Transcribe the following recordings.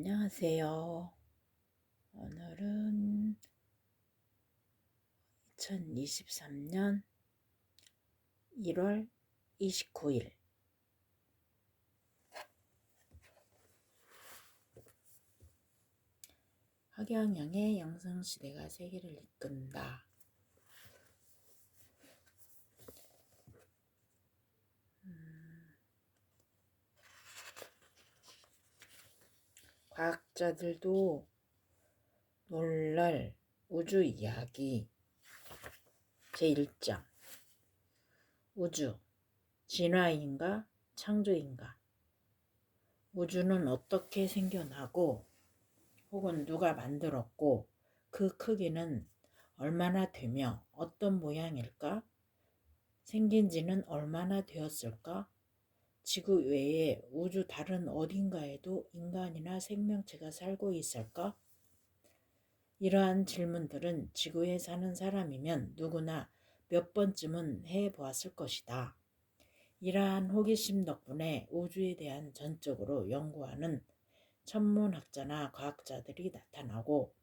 안녕하세요. 오늘은 2023년 1월 29일 하경영의 영성시대가 세계를 이끈다. 과학자들도 놀랄 우주 이야기 제1장 우주, 진화인가 창조인가. 우주는 어떻게 생겨나고 혹은 누가 만들었고 그 크기는 얼마나 되며 어떤 모양일까? 생긴 지는 얼마나 되었을까? 지구 외에 우주 다른 어딘가에도 인간이나 생명체가 살고 있을까? 이러한 질문들은 지구에 사는 사람이면 누구나 몇 번쯤은 해보았을 것이다. 이러한 호기심 덕분에 우주에 대한 전적으로 연구하는 천문학자나 과학자들이 나타나고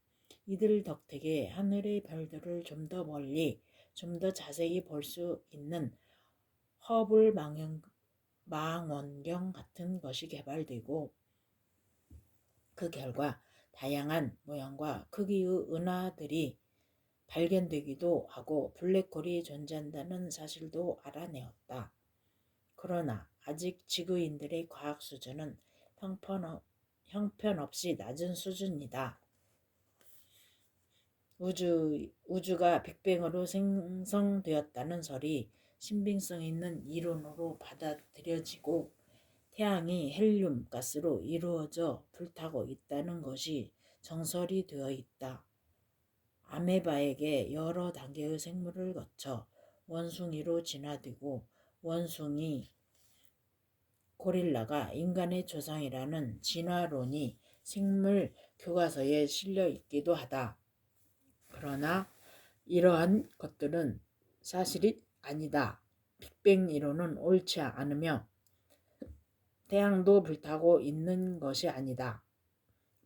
이들 덕택에 하늘의 별들을 좀 더 멀리, 좀 더 자세히 볼 수 있는 허블 망원경 같은 것이 개발되고 그 결과 다양한 모양과 크기의 은하들이 발견되기도 하고 블랙홀이 존재한다는 사실도 알아내었다. 그러나 아직 지구인들의 과학 수준은 형편없이 낮은 수준이다. 우주가 빅뱅으로 생성되었다는 설이 신빙성 있는 이론으로 받아들여지고 태양이 헬륨 가스로 이루어져 불타고 있다는 것이 정설이 되어 있다. 아메바에게 여러 단계의 생물을 거쳐 원숭이로 진화되고 원숭이 고릴라가 인간의 조상이라는 진화론이 생물 교과서에 실려 있기도 하다. 그러나 이러한 것들은 사실이 아니다. 빅뱅 이론은 옳지 않으며 태양도 불타고 있는 것이 아니다.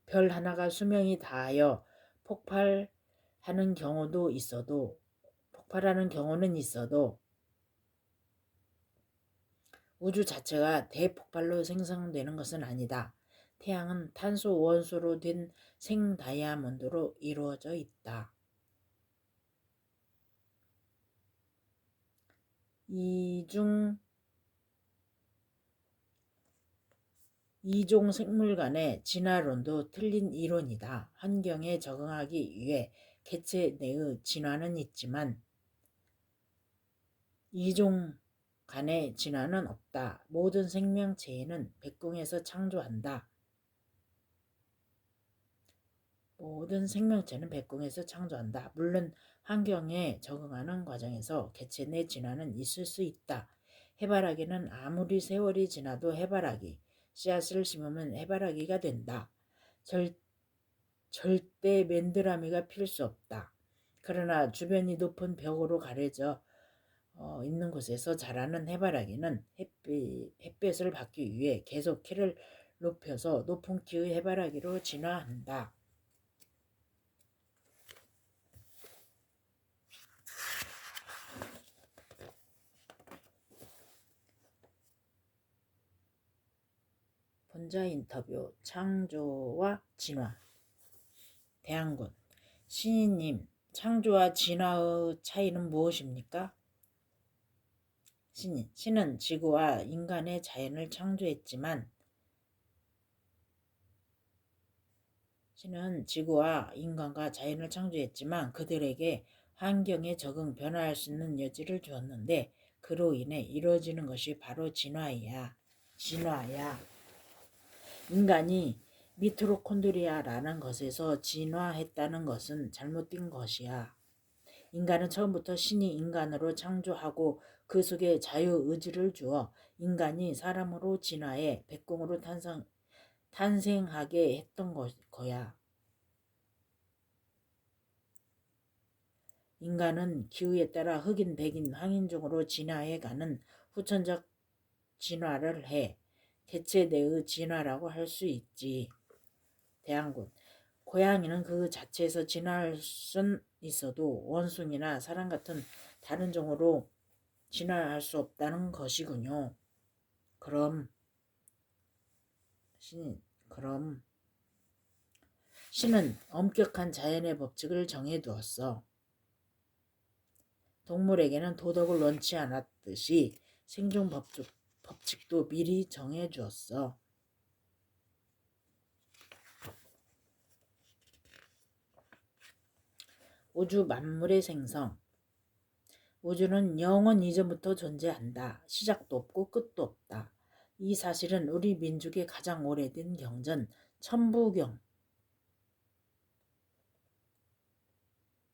별 하나가 수명이 다하여 폭발하는 경우는 있어도 우주 자체가 대폭발로 생성되는 것은 아니다. 태양은 탄소 원소로 된 생다이아몬드로 이루어져 있다. 이종 생물 간의 진화론도 틀린 이론이다. 환경에 적응하기 위해 개체 내의 진화는 있지만 이종 간의 진화는 없다. 모든 생명체는 백궁에서 창조한다. 물론 환경에 적응하는 과정에서 개체 내 진화는 있을 수 있다. 해바라기는 아무리 세월이 지나도 해바라기, 씨앗을 심으면 해바라기가 된다. 절대 맨드라미가 필 수 없다. 그러나 주변이 높은 벽으로 가려져 있는 곳에서 자라는 해바라기는 햇볕을 받기 위해 계속 키를 높여서 높은 키의 해바라기로 진화한다. 본자 인터뷰 창조와 진화. 대항군 신이님, 창조와 진화의 차이는 무엇입니까? 신은 지구와 인간의 자연을 창조했지만 그들에게 환경에 적응, 변화할 수 있는 여지를 주었는데 그로 인해 이루어지는 것이 바로 진화야. 인간이 미토콘드리아라는 것에서 진화했다는 것은 잘못된 것이야. 인간은 처음부터 신이 인간으로 창조하고 그 속에 자유의지를 주어 인간이 사람으로 진화해 백궁으로 탄생하게 했던 거야. 인간은 기후에 따라 흑인, 백인, 황인종으로 진화해가는 후천적 진화를 해 개체 내의 진화라고 할 수 있지. 대항군. 고양이는 그 자체에서 진화할 순 있어도 원숭이나 사람 같은 다른 종으로 진화할 수 없다는 것이군요. 그럼 그럼 신은 엄격한 자연의 법칙을 정해두었어. 동물에게는 도덕을 원치 않았듯이 생존 법칙도 미리 정해주었어. 우주 만물의 생성. 우주는 영원 이전부터 존재한다. 시작도 없고 끝도 없다. 이 사실은 우리 민족의 가장 오래된 경전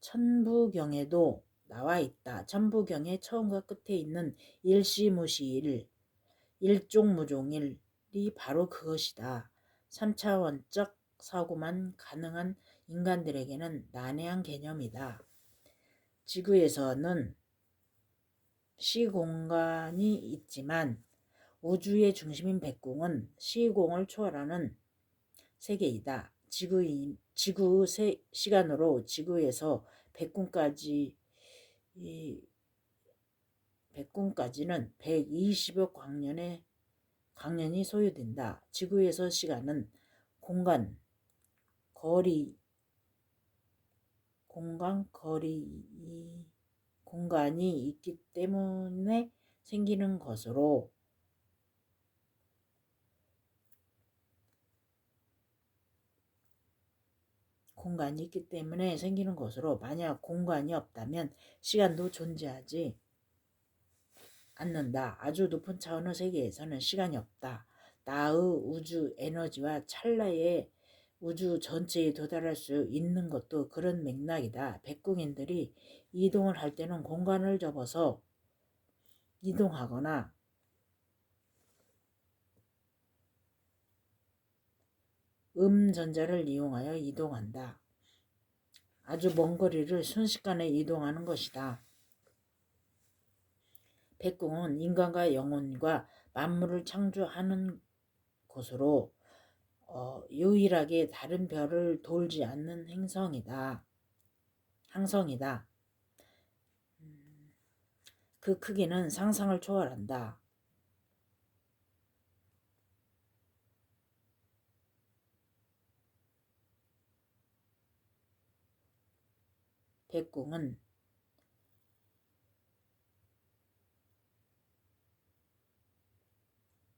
천부경에도 나와 있다. 천부경의 처음과 끝에 있는 일시무시일, 일종무종일이 바로 그것이다. 3차원적 사고만 가능한 인간들에게는 난해한 개념이다. 지구에서는 시공간이 있지만 우주의 중심인 백궁은 시공을 초월하는 세계이다. 지구 시간으로 지구에서 백궁까지는 120여 광년이 소요된다. 지구에서 시간은 공간이 있기 때문에 생기는 것으로 만약 공간이 없다면 시간도 존재하지 않는다. 아주 높은 차원의 세계에서는 시간이 없다. 나의 우주 에너지와 찰나의 우주 전체에 도달할 수 있는 것도 그런 맥락이다. 백궁인들이 이동을 할 때는 공간을 접어서 이동하거나 전자를 이용하여 이동한다. 아주 먼 거리를 순식간에 이동하는 것이다. 백궁은 인간과 영혼과 만물을 창조하는 곳으로 유일하게 다른 별을 돌지 않는 항성이다. 그 크기는 상상을 초월한다. 백궁은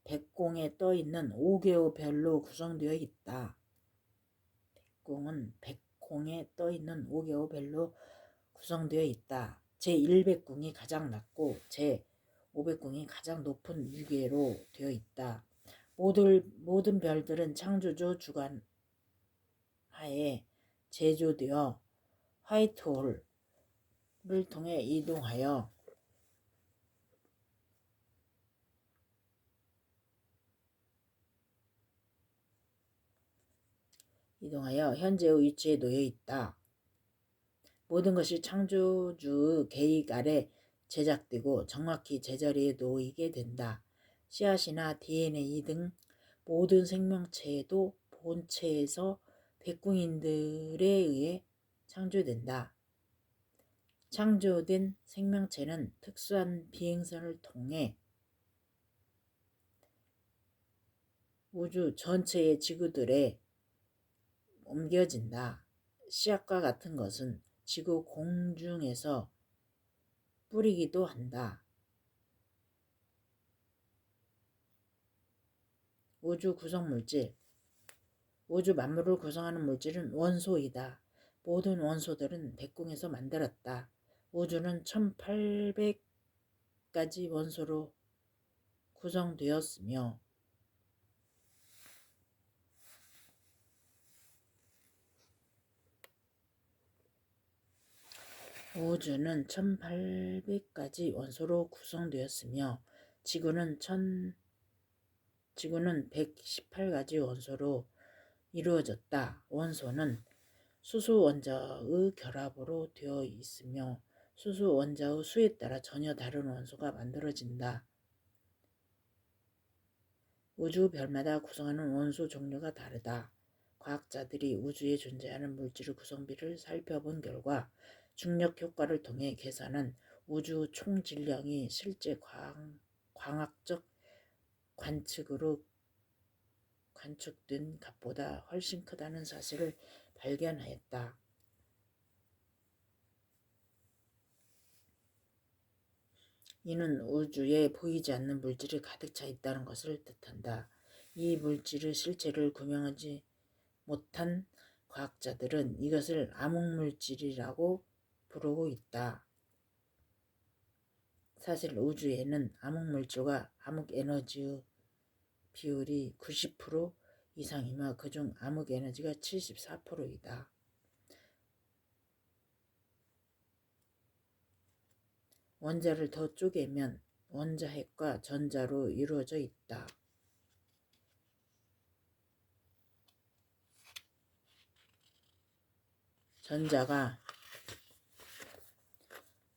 백공에 떠있는 5개의 별로 구성되어 있다. 백궁은 백공에 떠있는 5개의 별로 구성되어 있다. 제1백궁이 가장 낮고 제5백궁이 가장 높은 유계로 되어 있다. 모든 별들은 창조주 주관하에 제조되어 화이트홀을 통해 이동하여 현재의 위치에 놓여 있다. 모든 것이 창조주의 계획 아래 제작되고 정확히 제자리에 놓이게 된다. 씨앗이나 DNA 등 모든 생명체도 본체에서 백궁인들에 의해 창조된다. 창조된 생명체는 특수한 비행선을 통해 우주 전체의 지구들에 옮겨진다. 씨앗과 같은 것은 지구 공중에서 뿌리기도 한다. 우주 구성물질. 우주 만물을 구성하는 물질은 원소이다. 모든 원소들은 백궁에서 만들었다. 우주는 1800가지 원소로 구성되었으며 지구는 118가지 원소로 이루어졌다. 원소는 수소 원자의 결합으로 되어 있으며 수소 원자의 수에 따라 전혀 다른 원소가 만들어진다. 우주 별마다 구성하는 원소 종류가 다르다. 과학자들이 우주에 존재하는 물질의 구성비를 살펴본 결과 중력 효과를 통해 계산한 우주 총 질량이 실제 광학적 관측으로 관측된 값보다 훨씬 크다는 사실을 발견하였다. 이는 우주에 보이지 않는 물질이 가득 차 있다는 것을 뜻한다. 이 물질의 실체를 규명하지 못한 과학자들은 이것을 암흑물질이라고 부르고 있다. 사실 우주에는 암흑물질과 암흑에너지의 비율이 90% 이상이며 그중 암흑에너지가 74%이다. 원자를 더 쪼개면 원자핵과 전자로 이루어져 있다. 전자가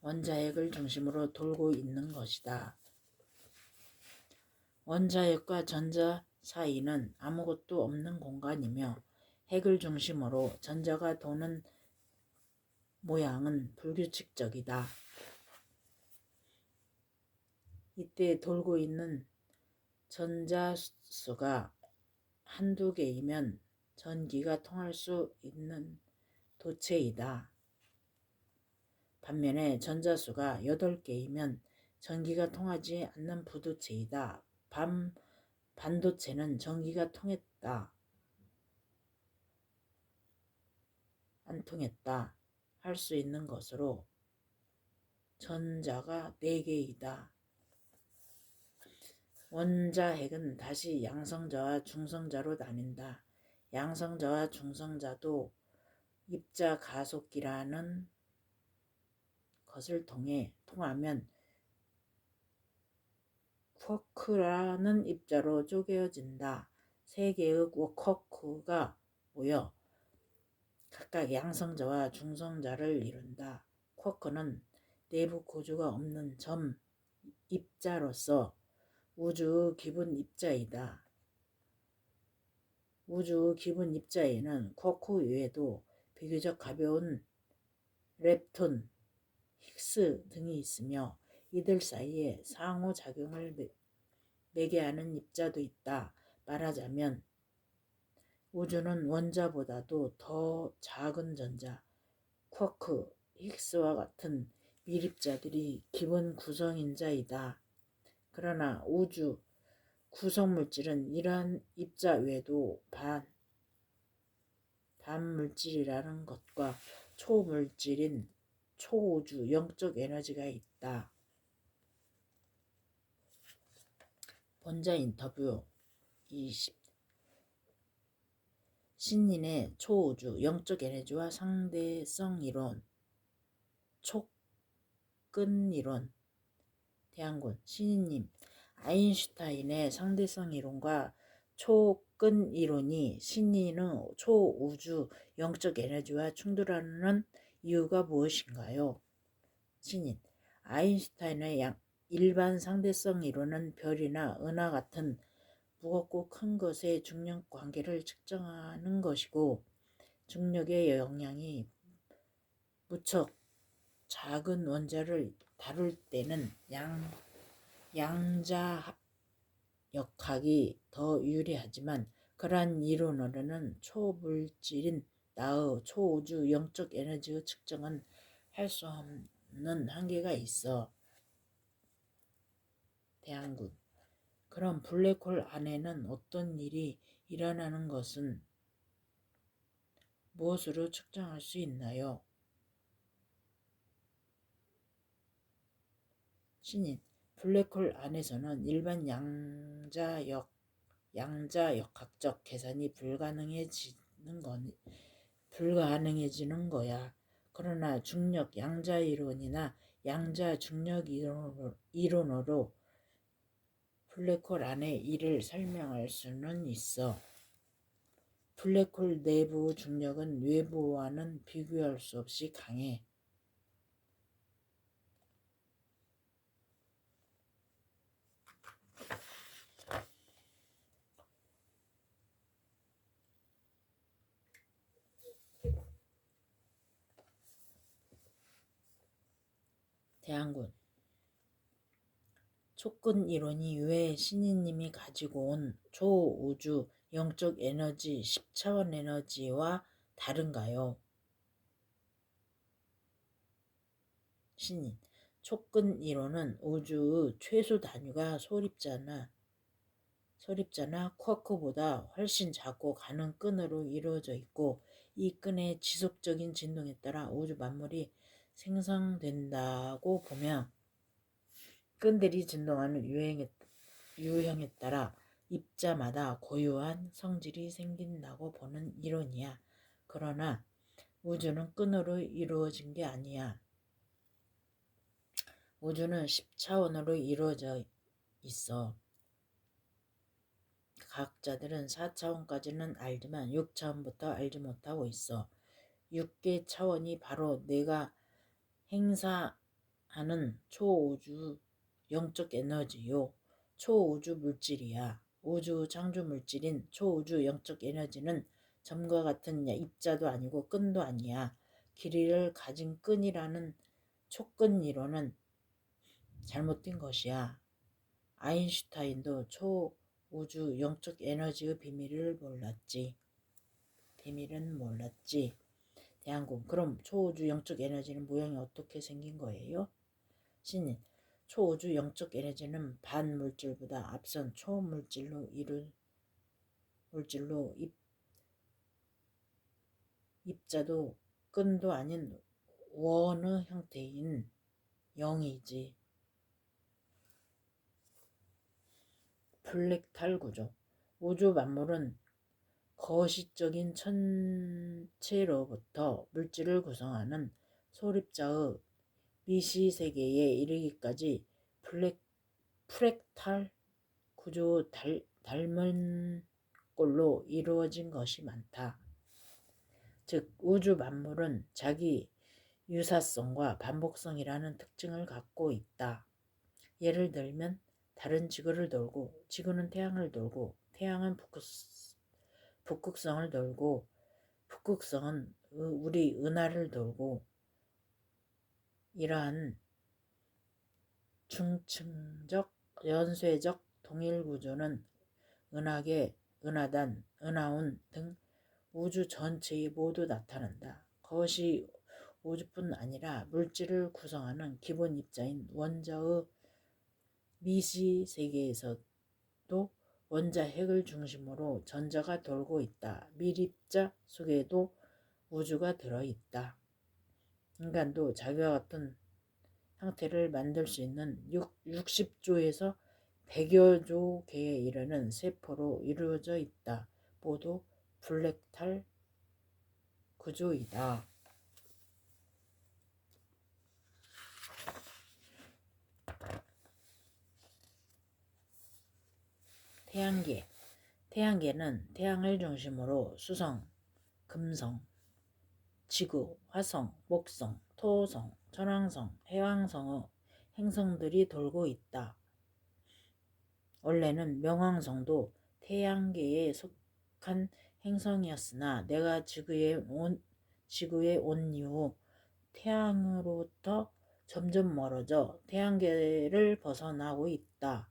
원자핵을 중심으로 돌고 있는 것이다. 원자핵과 전자 사이는 아무것도 없는 공간이며 핵을 중심으로 전자가 도는 모양은 불규칙적이다. 이때 돌고 있는 전자수가 한두 개이면 전기가 통할 수 있는 도체이다. 반면에 전자수가 8개이면 전기가 통하지 않는 부도체이다. 반도체는 전기가 안 통했다 할 수 있는 것으로 전자가 4개이다. 원자핵은 다시 양성자와 중성자로 나뉜다. 양성자와 중성자도 입자 가속기라는 것을 통하면 쿼크라는 입자로 쪼개어진다. 3개의 쿼크가 모여 각각 양성자와 중성자를 이룬다. 쿼크는 내부 구조가 없는 점 입자로서 우주의 기본 입자이다. 우주의 기본 입자에는 쿼크 외에도 비교적 가벼운 렙톤, 힉스 등이 있으며 이들 사이에 상호작용을 매개하는 입자도 있다. 말하자면 우주는 원자보다도 더 작은 전자, 쿼크, 힉스와 같은 밀입자들이 기본 구성인자이다. 그러나 우주 구성물질은 이러한 입자 외에도 반물질이라는 것과 초물질인 초우주 영적 에너지가 있다. 본자 인터뷰 20. 신인의 초우주 영적 에너지와 상대성 이론 촉근 이론. 대항군 신인님, 아인슈타인의 상대성 이론과 촉근 이론이 신인의 초우주 영적 에너지와 충돌하는 이유가 무엇인가요? 신인, 아인슈타인의 일반 상대성 이론은 별이나 은하 같은 무겁고 큰 것의 중력 관계를 측정하는 것이고 중력의 영향이 무척 작은 원자를 다룰 때는 양자역학이 더 유리하지만 그러한 이론으로는 초물질인 나의 초우주 영적 에너지의 측정은 할 수 없는 한계가 있어. 대항군, 그럼 블랙홀 안에는 어떤 일이 일어나는 것은 무엇으로 측정할 수 있나요? 신인, 블랙홀 안에서는 일반 양자역학적 계산이 불가능해지는 거야. 그러나 중력 양자이론이나 양자중력 이론으로 블랙홀 안의 일을 설명할 수는 있어. 블랙홀 내부 중력은 외부와는 비교할 수 없이 강해. 대항군. 촉근 이론이 왜 신이님이 가지고 온 초우주 영적 에너지 10차원 에너지와 다른가요? 신인. 촉근 이론은 우주의 최소 단위가 소립자나 쿼크보다 훨씬 작고 가는 끈으로 이루어져 있고, 이 끈의 지속적인 진동에 따라 우주 만물이 생성된다고 보며, 끈들이 진동하는 유형에 따라 입자마다 고유한 성질이 생긴다고 보는 이론이야. 그러나 우주는 끈으로 이루어진 게 아니야. 우주는 10차원으로 이루어져 있어. 과학자들은 4차원까지는 알지만 6차원부터 알지 못하고 있어. 6개 차원이 바로 내가 행사하는 초우주 영적 에너지요. 초우주 물질이야. 우주 창조 물질인 초우주 영적 에너지는 점과 같은 입자도 아니고 끈도 아니야. 길이를 가진 끈이라는 촉근 이론은 잘못된 것이야. 아인슈타인도 초우주 영적 에너지의 비밀은 몰랐지. 대항군. 그럼 초우주 영적 에너지는 모양이 어떻게 생긴 거예요? 신인. 초우주 영적 에너지는 반물질보다 앞선 초물질로 입자도 끈도 아닌 원의 형태인 영이지. 블랙탈 구조. 우주 만물은 거시적인 천체로부터 물질을 구성하는 소립자의 미시세계에 이르기까지 프랙탈 구조 닮은 꼴로 이루어진 것이 많다. 즉 우주 만물은 자기 유사성과 반복성이라는 특징을 갖고 있다. 예를 들면 달은 지구를 돌고, 지구는 태양을 돌고, 태양은 북극성을 돌고, 북극성은 우리 은하를 돌고, 이러한 중층적 연쇄적 동일 구조는 은하계, 은하단, 은하운 등 우주 전체에 모두 나타난다. 그것이 우주뿐 아니라 물질을 구성하는 기본 입자인 원자의 미시 세계에서도 원자 핵을 중심으로 전자가 돌고 있다. 밀입자 속에도 우주가 들어있다. 인간도 자기와 같은 형태를 만들 수 있는 60조에서 100여 조 개에 이르는 세포로 이루어져 있다. 모두 블랙탈 구조이다. 태양계. 태양계는 태양을 중심으로 수성, 금성, 지구, 화성, 목성, 토성, 천왕성, 해왕성의 행성들이 돌고 있다. 원래는 명왕성도 태양계에 속한 행성이었으나 내가 지구에 온 이후 태양으로부터 점점 멀어져 태양계를 벗어나고 있다.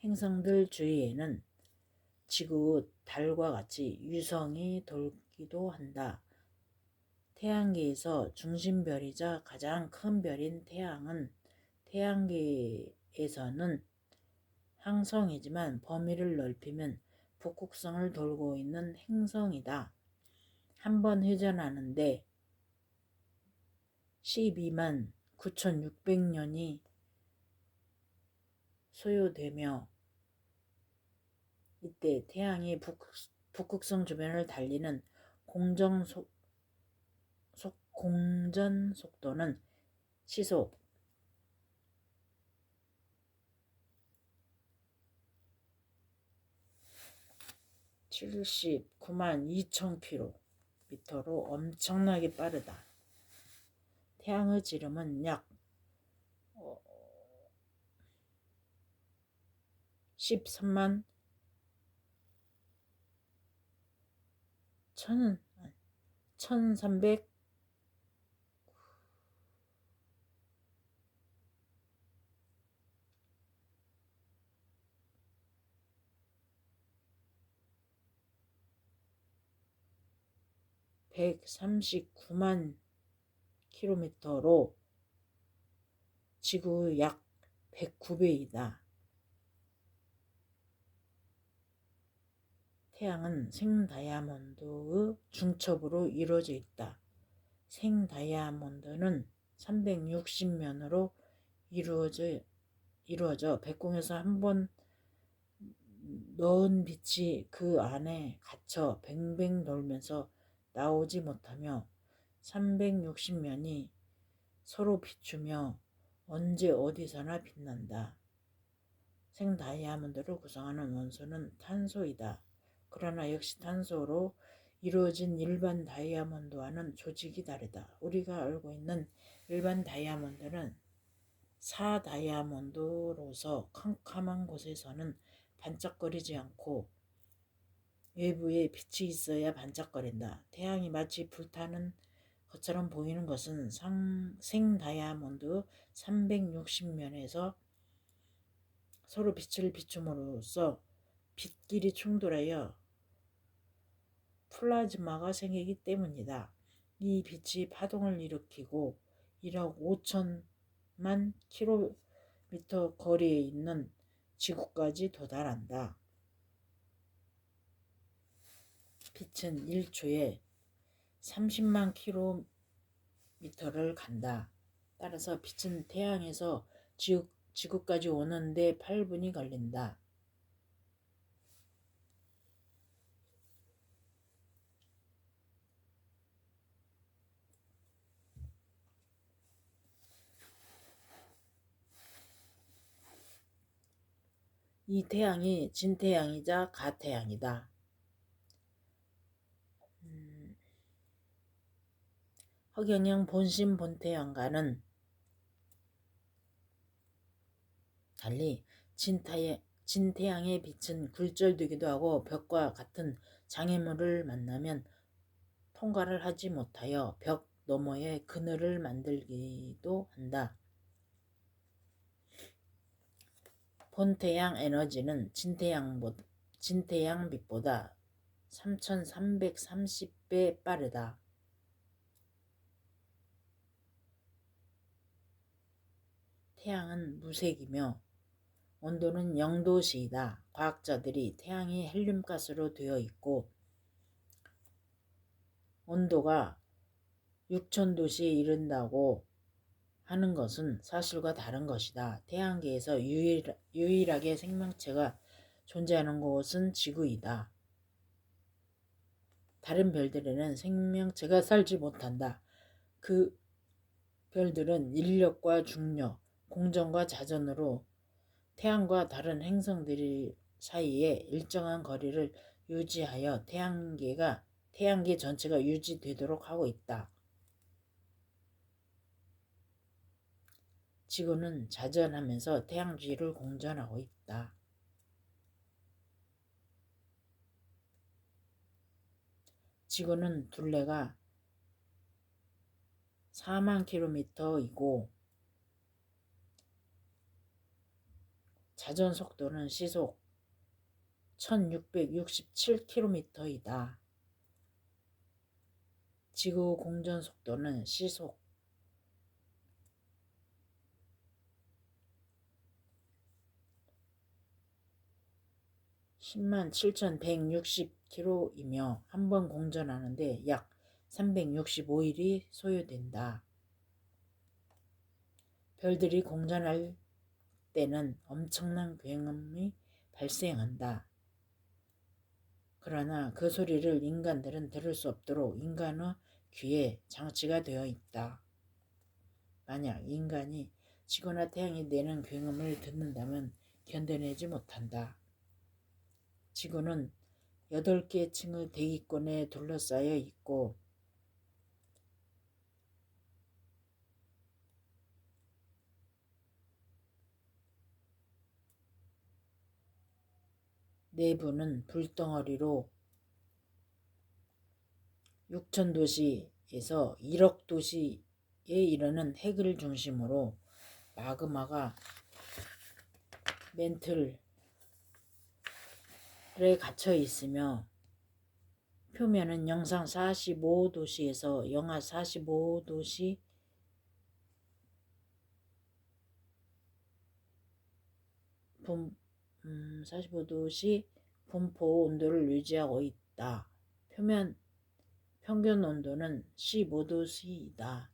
행성들 주위에는 지구, 달과 같이 유성이 돌기도 한다. 태양계에서 중심별이자 가장 큰 별인 태양은 태양계에서는 항성이지만 범위를 넓히면 북극성을 돌고 있는 행성이다. 한 번 회전하는데 12만 9,600년이 소요되며, 이때 태양이 북극성 주변을 달리는 공전 속도는 시속 79만 2,000km로 엄청나게 빠르다. 태양의 지름은 약 13만 1300 139만 킬로미터로 지구 약 109배이다. 태양은 생다이아몬드의 중첩으로 이루어져 있다. 생다이아몬드는 360면으로 이루어져 백궁에서 한번 넣은 빛이 그 안에 갇혀 뱅뱅 돌면서 나오지 못하며 360면이 서로 비추며 언제 어디서나 빛난다. 생다이아몬드를 구성하는 원소는 탄소이다. 그러나 역시 탄소로 이루어진 일반 다이아몬드와는 조직이 다르다. 우리가 알고 있는 일반 다이아몬드는 사다이아몬드로서 캄캄한 곳에서는 반짝거리지 않고 외부에 빛이 있어야 반짝거린다. 태양이 마치 불타는 것처럼 보이는 것은 생다이아몬드 360면에서 서로 빛을 비춤으로써 빛끼리 충돌하여 플라즈마가 생기기 때문이다. 이 빛이 파동을 일으키고 1억 5천만 킬로미터 거리에 있는 지구까지 도달한다. 빛은 1초에 30만 킬로미터를 간다. 따라서 빛은 태양에서 지구까지 오는데 8분이 걸린다. 이 태양이 진태양이자 가태양이다. 허경영 본심 본태양과는 달리 진태양의 빛은 굴절되기도 하고 벽과 같은 장애물을 만나면 통과를 하지 못하여 벽 너머에 그늘을 만들기도 한다. 본태양 에너지는 진태양 빛보다 3330배 빠르다. 태양은 무색이며 온도는 0도씨이다. 과학자들이 태양이 헬륨가스로 되어 있고 온도가 6000도씨에 이른다고 하는 것은 사실과 다른 것이다. 태양계에서 유일하게 생명체가 존재하는 곳은 지구이다. 다른 별들에는 생명체가 살지 못한다. 그 별들은 인력과 중력, 공전과 자전으로 태양과 다른 행성들 사이에 일정한 거리를 유지하여 태양계 전체가 유지되도록 하고 있다. 지구는 자전하면서 태양 주위를 공전하고 있다. 지구는 둘레가 4만 킬로미터이고 자전 속도는 시속 1667킬로미터이다. 지구 공전 속도는 시속 107,160km이며 한 번 공전하는데 약 365일이 소요된다. 별들이 공전할 때는 엄청난 굉음이 발생한다. 그러나 그 소리를 인간들은 들을 수 없도록 인간의 귀에 장치가 되어 있다. 만약 인간이 지구나 태양이 내는 굉음을 듣는다면 견뎌내지 못한다. 지구는 8개 층의 대기권에 둘러싸여 있고 내부는 불덩어리로 6,000도시에서 1억 도시에 이르는 핵을 중심으로 마그마가 멘틀에 갇혀 있으며 표면은 영상 45도씨에서 영하 45도씨 45도씨 분포 온도를 유지하고 있다. 표면 평균 온도는 15도씨이다.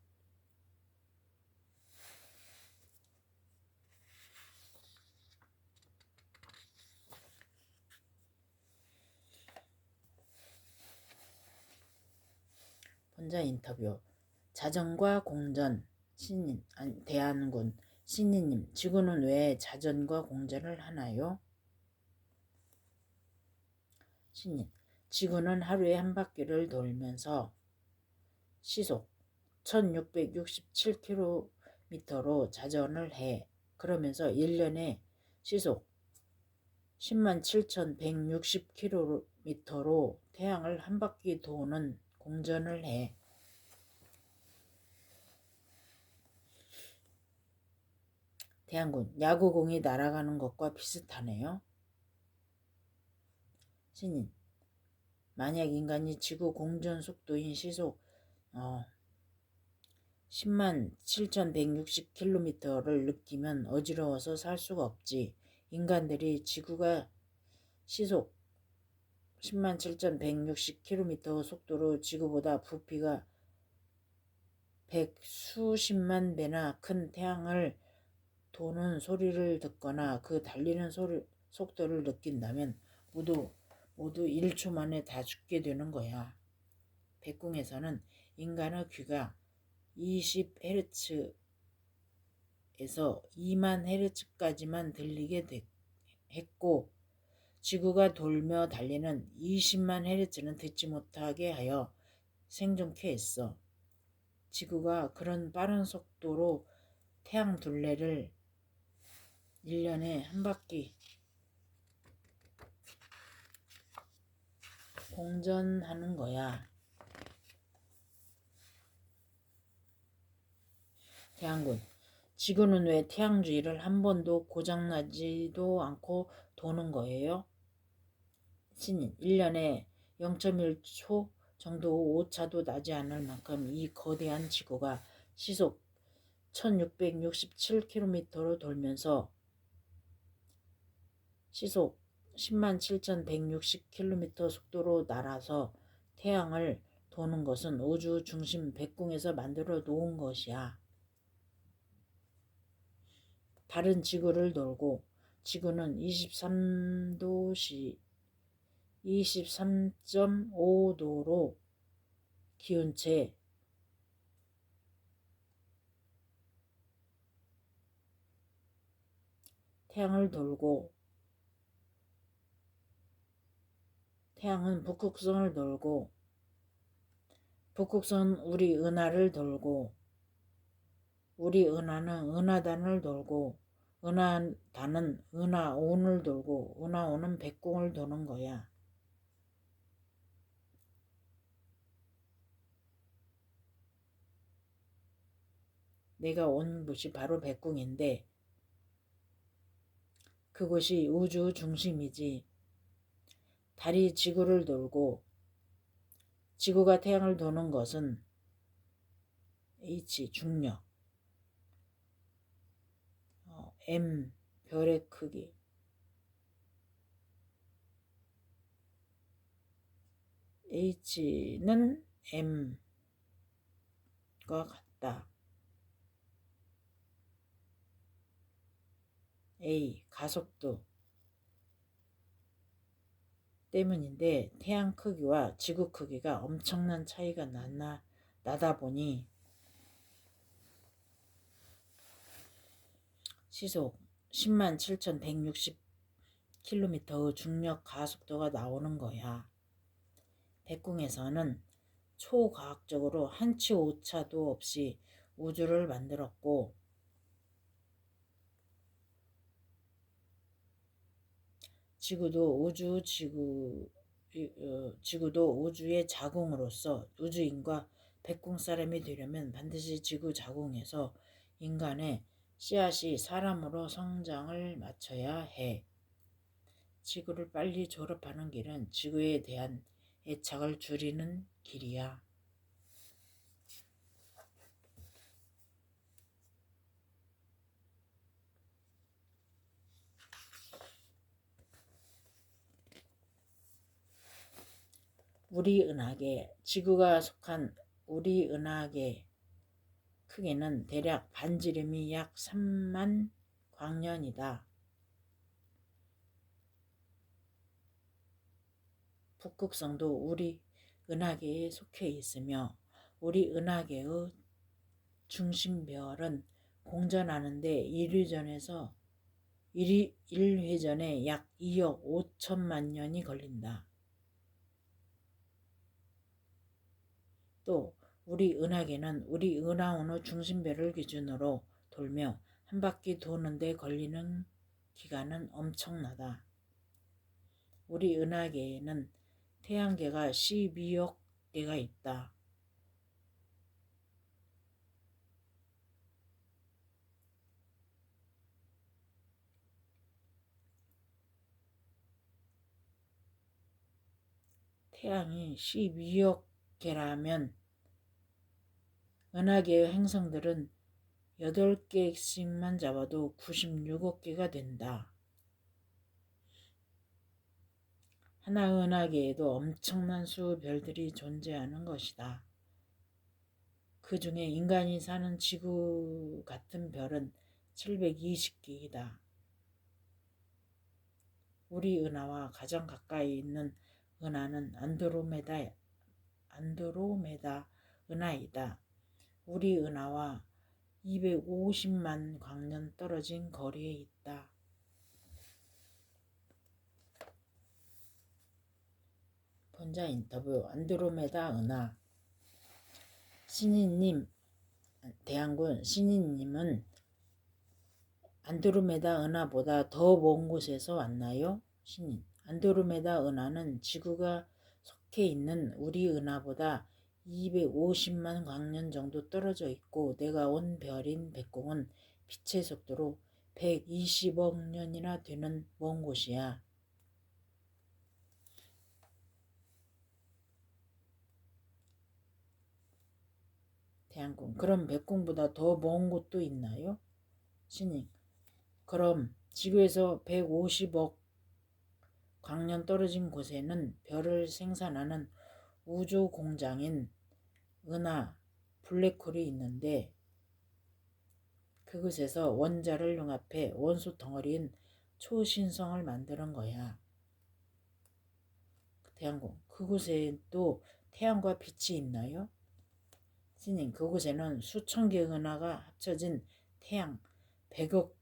본자 인터뷰. 자전과 공전. 신인, 대한군. 신이님, 지구는 왜 자전과 공전을 하나요? 신인, 지구는 하루에 한 바퀴를 돌면서 시속 1667km로 자전을 해. 그러면서 1년에 시속 107,160km로 태양을 한 바퀴 도는 공전을 해. 대한군, 야구공이 날아가는 것과 비슷하네요. 신인, 만약 인간이 지구 공전 속도인 시속 107,160km를 느끼면 어지러워서 살 수가 없지. 인간들이 지구가 시속 107,160km 속도로 지구보다 부피가 백수십만 배나 큰 태양을 도는 소리를 듣거나 그 달리는 속도를 느낀다면 모두 1초 만에 다 죽게 되는 거야. 백궁에서는 인간의 귀가 20Hz에서 2만 Hz까지만 들리게 했고 지구가 돌며 달리는 20만 Hz는 듣지 못하게 하여 생존케 했어. 지구가 그런 빠른 속도로 태양 둘레를 1년에 한 바퀴 공전하는 거야. 대한군, 지구는 왜 태양 주위를 한 번도 고장나지도 않고 도는 거예요? 신인, 1년에 0.1초 정도 오차도 나지 않을 만큼 이 거대한 지구가 시속 1667km로 돌면서 시속 107,160km 속도로 날아서 태양을 도는 것은 우주 중심 백궁에서 만들어 놓은 것이야. 달은 지구를 돌고 지구는 23.5도로 기운 채 태양을 돌고 태양은 북극성을 돌고 북극성은 우리 은하를 돌고 우리 은하는 은하단을 돌고 은하단은 은하온을 돌고 은하온은 백궁을 도는 거야. 내가 온 곳이 바로 백궁인데 그곳이 우주 중심이지. 달이 지구를 돌고 지구가 태양을 도는 것은 H 중력, M 별의 크기, H는 M과 같다. A 가속도 때문인데 태양 크기와 지구 크기가 엄청난 차이가 나다 보니 시속 107,160km 중력 가속도가 나오는 거야. 백궁에서는 초과학적으로 한치 오차도 없이 우주를 만들었고 지구도 우주의 자궁으로서 우주인과 백궁 사람이 되려면 반드시 지구 자궁에서 인간의 씨앗이 사람으로 성장을 마쳐야 해. 지구를 빨리 졸업하는 길은 지구에 대한 애착을 줄이는 길이야. 우리 은하계, 지구가 속한 우리 은하계 크기는 대략 반지름이 약 3만 광년이다. 북극성도 우리 은하계에 속해 있으며 우리 은하계의 중심별은 공전하는데 1회전에 약 2억 5천만 년이 걸린다. 또 우리 은하계는 우리 은하운의 중심별을 기준으로 돌며 한 바퀴 도는데 걸리는 기간은 엄청나다. 우리 은하계에는 태양계가 12억 개가 있다. 태양이 12억 개라면 은하계의 행성들은 8개씩만 잡아도 96억 개가 된다. 하나의 은하계에도 엄청난 수의 별들이 존재하는 것이다. 그 중에 인간이 사는 지구 같은 별은 720개이다. 우리 은하와 가장 가까이 있는 은하는 안드로메다 은하이다. 우리 은하와 250만 광년 떨어진 거리에 있다. 본자 인터뷰. 안드로메다 은하. 신인님, 대한군 신인님은 안드로메다 은하보다 더 먼 곳에서 왔나요? 신인. 안드로메다 은하는 지구가 속해 있는 우리 은하보다 250만 광년 정도 떨어져 있고 내가 온 별인 백공은 빛의 속도로 120억 년이나 되는 먼 곳이야. 대한군. 그럼 백공보다 더 먼 곳도 있나요? 신인. 그럼 지구에서 150억 광년 떨어진 곳에는 별을 생산하는 우주 공장인 은하 블랙홀이 있는데 그곳에서 원자를 융합해 원소 덩어리인 초신성을 만드는 거야. 태양공. 그곳에도 태양과 빛이 있나요? 신인. 그곳에는 수천 개의 은하가 합쳐진 태양 100억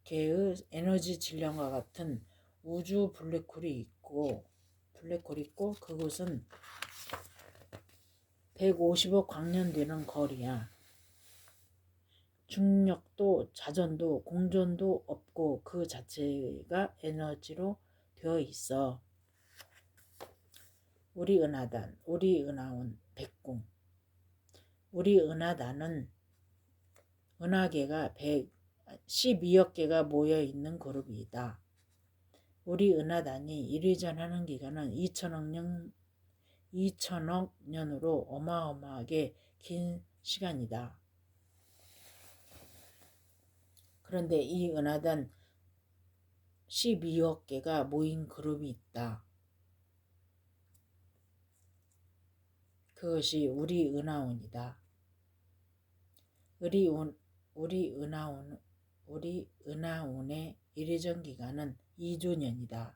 개의 에너지 질량과 같은 우주 블랙홀이 있고 그곳은 150억 광년 되는 거리야. 중력도 자전도 공전도 없고 그 자체가 에너지로 되어 있어. 우리 은하단, 우리 은하운, 백궁. 우리 은하단은 은하계가 12억 개가 모여 있는 그룹이다. 우리 은하단이 1회전하는 기간은 2천억 년으로 어마어마하게 긴 시간이다. 그런데 이 은하단 12억 개가 모인 그룹이 있다. 그것이 우리 은하운이다. 우리 은하운의 1회전 기간은 2조년이다.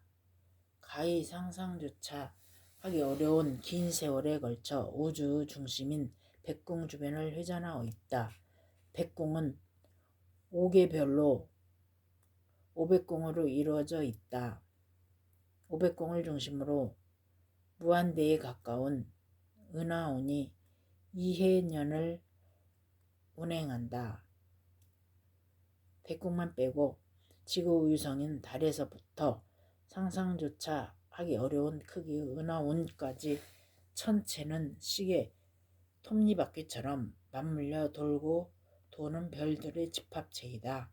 가히 상상조차 하기 어려운 긴 세월에 걸쳐 우주 중심인 백궁 주변을 회전하고 있다. 백궁은 5개 별로 500궁으로 이루어져 있다. 500궁을 중심으로 무한대에 가까운 은하운이 2해년을 운행한다. 백궁만 빼고 지구 위성인 달에서부터 상상조차 하기 어려운 크기의 은하운까지 천체는 시계 톱니바퀴처럼 맞물려 돌고 도는 별들의 집합체이다.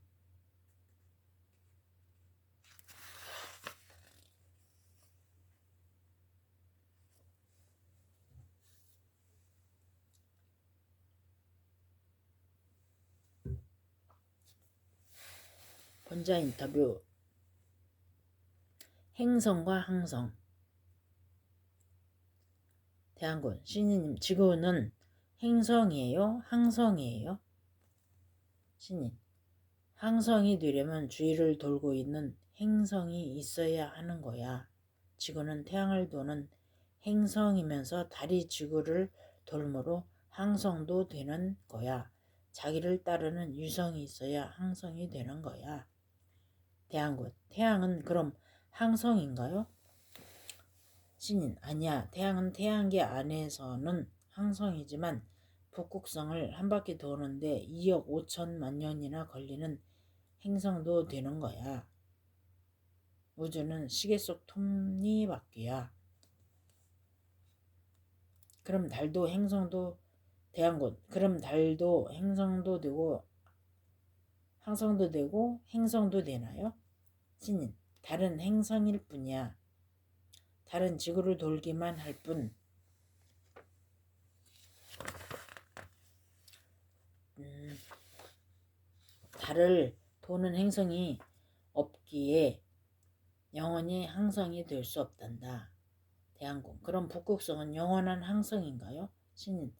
혼자 인터뷰. 행성과 항성. 대한군. 신이님, 지구는 행성이에요? 항성이에요? 신인. 항성이 되려면 주위를 돌고 있는 행성이 있어야 하는 거야. 지구는 태양을 도는 행성이면서 달이 지구를 돌므로 항성도 되는 거야. 자기를 따르는 유성이 있어야 항성이 되는 거야. 대한군. 태양은 그럼 항성인가요? 신인. 아니야. 태양은 태양계 안에서는 항성이지만 북극성을 한 바퀴 도는데 2억 5천만 년이나 걸리는 행성도 되는 거야. 우주는 시계 속 톱니바퀴야. 그럼 달도 행성도 대한군. 그럼 달도 행성도 되고 항성도 되고 행성도 되나요? 신인. 달은 행성일 뿐이야. 달은 지구를 돌기만 할 뿐. 달을 도는 행성이 없기에 영원히 항성이 될 수 없단다. 대한군. 그럼 북극성은 영원한 항성인가요? 신인.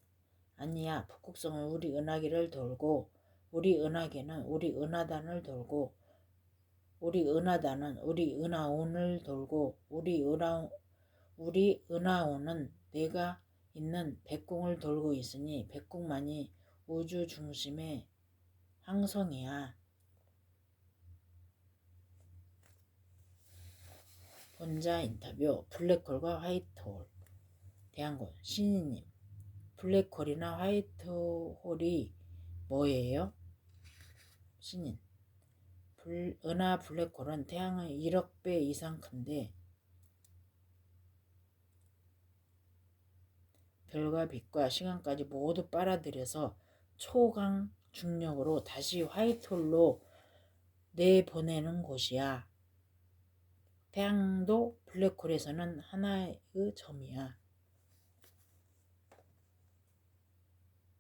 아니야. 북극성은 우리 은하계를 돌고 우리 은하계는 우리 은하단을 돌고 우리 은하단은 우리 은하온을 돌고 우리 은하온은 내가 있는 백궁을 돌고 있으니 백궁만이 우주 중심의 항성이야. 혼자 인터뷰. 블랙홀과 화이트홀. 대한군. 신이님, 블랙홀이나 화이트홀이 뭐예요? 신인. 은하 블랙홀은 태양의 1억 배 이상 큰데 별과 빛과 시간까지 모두 빨아들여서 초강 중력으로 다시 화이트홀로 내보내는 곳이야. 태양도 블랙홀에서는 하나의 점이야.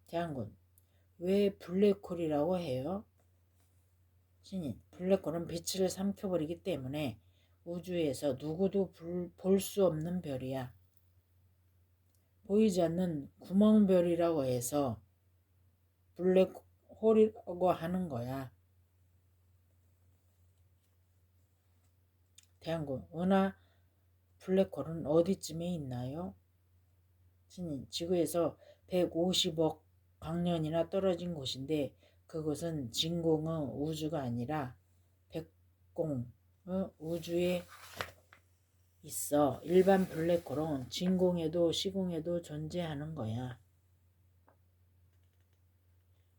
대한군. 왜 블랙홀이라고 해요? 신인. 블랙홀은 빛을 삼켜버리기 때문에 우주에서 누구도 볼 수 없는 별이야. 보이지 않는 구멍별이라고 해서 블랙홀이라고 하는 거야. 대한군. 은하 블랙홀은 어디쯤에 있나요? 신인. 지구에서 150억 광년이나 떨어진 곳인데 그곳은 진공의 우주가 아니라 백공의 우주에 있어. 일반 블랙홀은 진공에도 시공에도 존재하는 거야.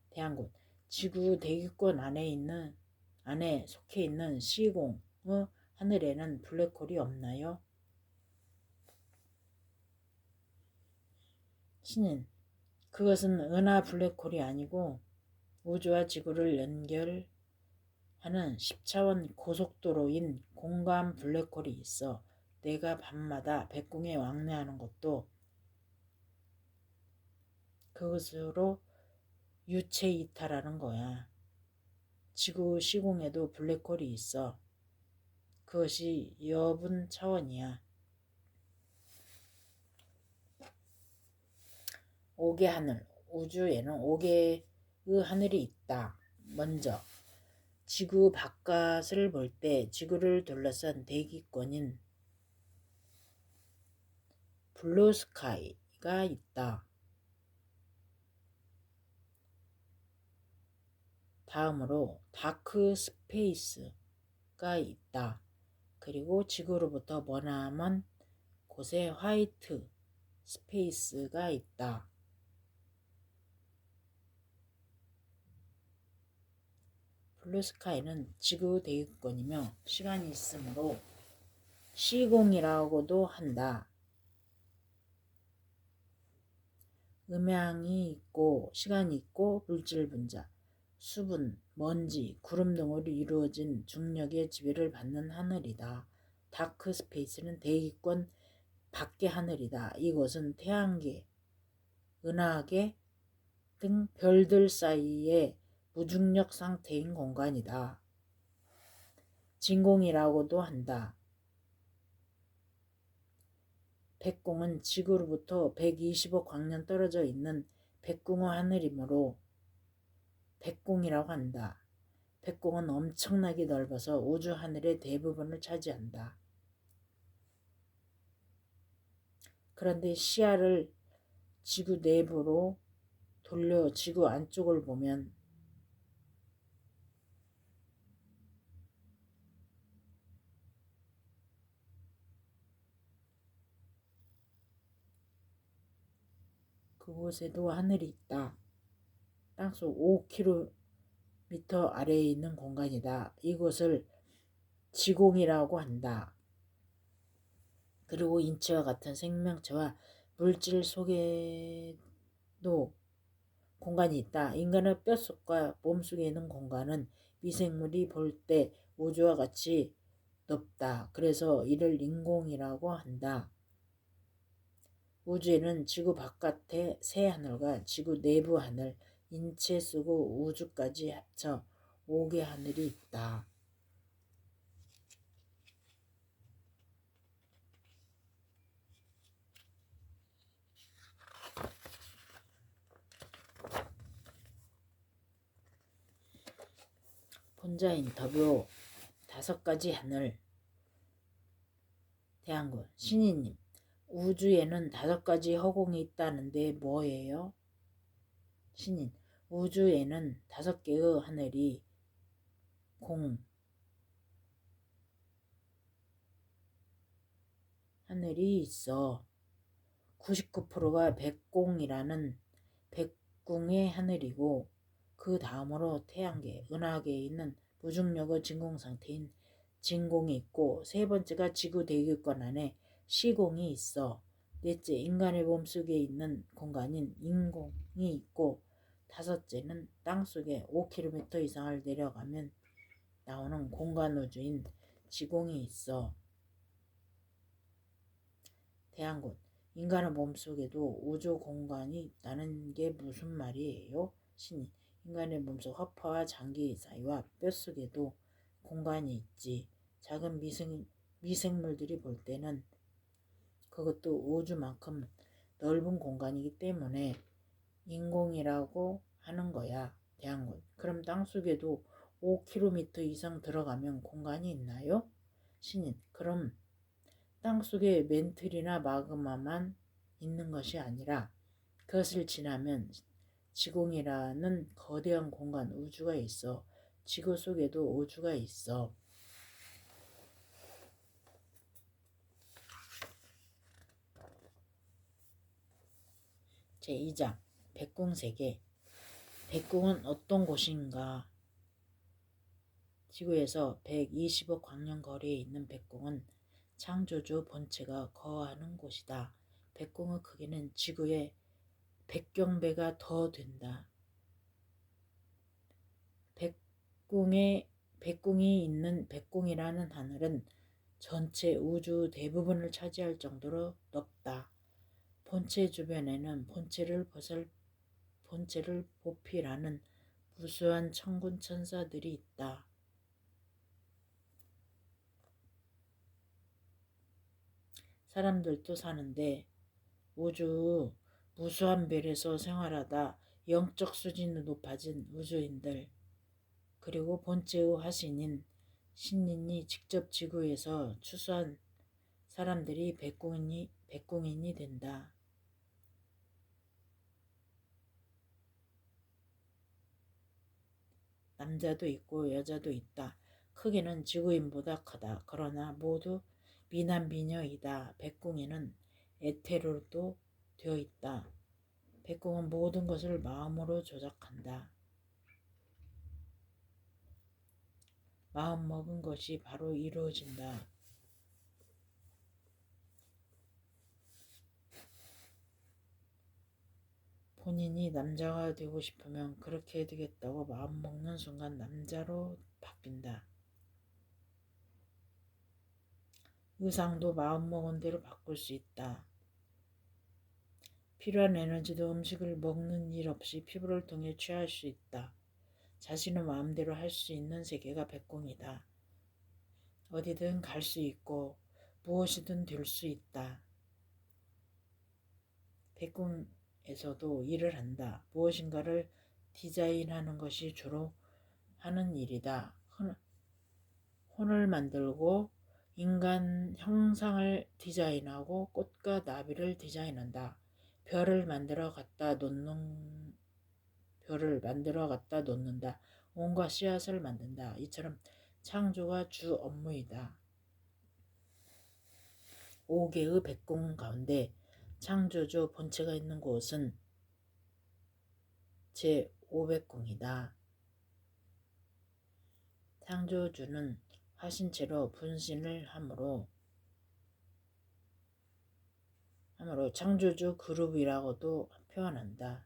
대한군. 지구 대기권 안에 속해 있는 시공의 하늘에는 블랙홀이 없나요? 신인. 그것은 은하 블랙홀이 아니고 우주와 지구를 연결하는 10차원 고속도로인 공간 블랙홀이 있어. 내가 밤마다 백궁에 왕래하는 것도 그것으로 유체 이탈하는 거야. 지구 시공에도 블랙홀이 있어. 그것이 여분 차원이야. 5개 하늘. 우주에는 5개의 하늘이 있다. 먼저 지구 바깥을 볼 때 지구를 둘러싼 대기권인 블루스카이가 있다. 다음으로 다크 스페이스가 있다. 그리고 지구로부터 머나먼 곳에 화이트 스페이스가 있다. 블루스카이는 지구 대기권이며 시간이 있으므로 시공이라고도 한다. 음향이 있고 시간이 있고 물질 분자, 수분, 먼지, 구름 등으로 이루어진 중력의 지배를 받는 하늘이다. 다크 스페이스는 대기권 밖의 하늘이다. 이곳은 태양계, 은하계 등 별들 사이의 무중력 상태인 공간이다. 진공이라고도 한다. 백궁은 지구로부터 120억 광년 떨어져 있는 백궁의 하늘이므로 백궁이라고 한다. 백궁은 엄청나게 넓어서 우주 하늘의 대부분을 차지한다. 그런데 시야를 지구 내부로 돌려 지구 안쪽을 보면 그곳에도 하늘이 있다. 땅속 5km 아래에 있는 공간이다. 이곳을 지공이라고 한다. 그리고 인체와 같은 생명체와 물질 속에도 공간이 있다. 인간의 뼛속과 몸속에 있는 공간은 미생물이 볼 때 우주와 같이 넓다. 그래서 이를 인공이라고 한다. 우주에는 지구 바깥의 새 하늘과 지구 내부 하늘, 인체 쓰고 우주까지 합쳐 5개 하늘이 있다. 혼자 인터뷰 5가지 하늘. 대한군 신이님, 우주에는 5가지 허공이 있다는데 뭐예요? 신인, 우주에는 5개의 하늘이 있어. 99%가 백공이라는 백궁의 하늘이고 그 다음으로 태양계, 은하계에 있는 무중력의 진공 상태인 진공이 있고 세 번째가 지구 대기권 안에 시공이 있어. 넷째, 인간의 몸속에 있는 공간인 인공이 있고 다섯째는 땅속에 5km 이상을 내려가면 나오는 공간 우주인 지공이 있어. 대한군, 인간의 몸속에도 우주 공간이 있다는 게 무슨 말이에요? 신이, 인간의 몸속 허파와 장기 사이와 뼛속에도 공간이 있지. 작은 미생물들이 볼 때는 그것도 우주만큼 넓은 공간이기 때문에 인공이라고 하는 거야. 대한군, 그럼 땅속에도 5km 이상 들어가면 공간이 있나요? 신인, 그럼 땅속에 멘틀이나 마그마만 있는 것이 아니라 그것을 지나면 지공이라는 거대한 공간 우주가 있어. 지구 속에도 우주가 있어. 제2장 백궁세계. 백궁은 어떤 곳인가? 지구에서 120억 광년 거리에 있는 백궁은 창조주 본체가 거하는 곳이다. 백궁의 크기는 지구의 100경배가 더 된다. 백궁이 있는 백궁이라는 하늘은 전체 우주 대부분을 차지할 정도로 넓다. 본체 주변에는 본체를 보필하는 무수한 천군 천사들이 있다. 사람들도 사는데 우주 무수한 별에서 생활하다 영적 수준이 높아진 우주인들, 그리고 본체의 화신인 신인이 직접 지구에서 추수한 사람들이 백궁인이 된다. 남자도 있고 여자도 있다. 크기는 지구인보다 크다. 그러나 모두 미남 미녀이다. 백궁에는 에테로도 되어 있다. 백궁은 모든 것을 마음으로 조작한다. 마음 먹은 것이 바로 이루어진다. 본인이 남자가 되고 싶으면 그렇게 되겠다고 마음 먹는 순간 남자로 바뀐다. 의상도 마음 먹은 대로 바꿀 수 있다. 필요한 에너지도 음식을 먹는 일 없이 피부를 통해 취할 수 있다. 자신의 마음대로 할 수 있는 세계가 백궁이다. 어디든 갈 수 있고 무엇이든 될 수 있다. 백궁에서도 일을 한다. 무엇인가를 디자인하는 것이 주로 하는 일이다. 혼을 만들고 인간 형상을 디자인하고 꽃과 나비를 디자인한다. 별을 만들어 갖다 놓는다. 온갖 씨앗을 만든다. 이처럼 창조가 주 업무이다. 5개의 백궁 가운데 창조주 본체가 있는 곳은 제5백궁이다. 창조주는 화신체로 분신을 함으로 창조주 그룹이라고도 표현한다.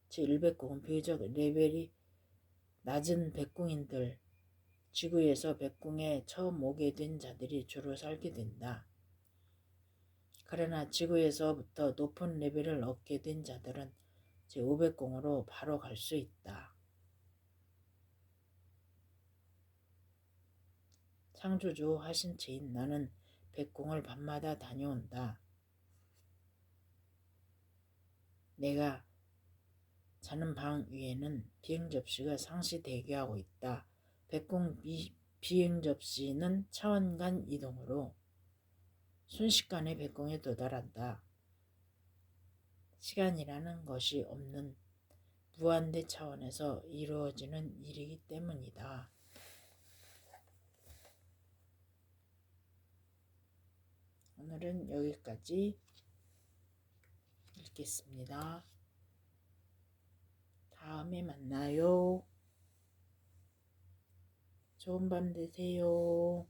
제1백궁은 비교적 레벨이 낮은 백궁인들, 지구에서 백궁에 처음 오게 된 자들이 주로 살게 된다. 그러나 지구에서부터 높은 레벨을 얻게 된 자들은 제5백궁으로 바로 갈 수 있다. 창조주 화신체인 나는 백궁을 밤마다 다녀온다. 내가 자는 방 위에는 비행 접시가 상시 대기하고 있다. 백궁 비행 접시는 차원간 이동으로 순식간에 백궁에 도달한다. 시간이라는 것이 없는 무한대 차원에서 이루어지는 일이기 때문이다. 오늘은 여기까지 읽겠습니다. 다음에 만나요. 좋은 밤 되세요.